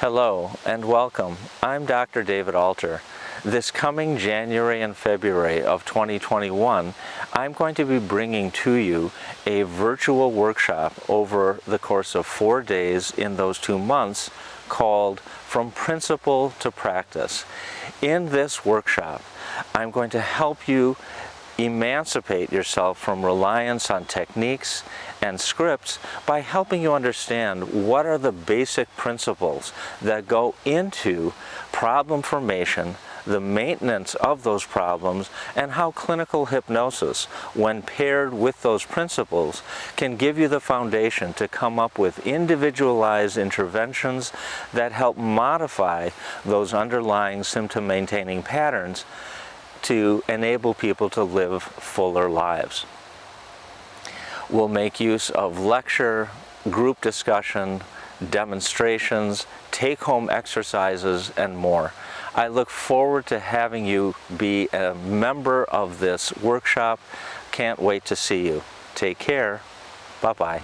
Hello and welcome. I'm Dr. David Alter. This coming January and February of 2021, I'm going to be bringing to you a virtual workshop over the course of 4 days in those 2 months called From Principle to Practice. In this workshop, I'm going to help you emancipate yourself from reliance on techniques and scripts by helping you understand what are the basic principles that go into problem formation, the maintenance of those problems, and how clinical hypnosis, when paired with those principles, can give you the foundation to come up with individualized interventions that help modify those underlying symptom-maintaining patterns to enable people to live fuller lives. We'll make use of lecture, group discussion, demonstrations, take-home exercises, and more. I look forward to having you be a member of this workshop. Can't wait to see you. Take care. Bye-bye.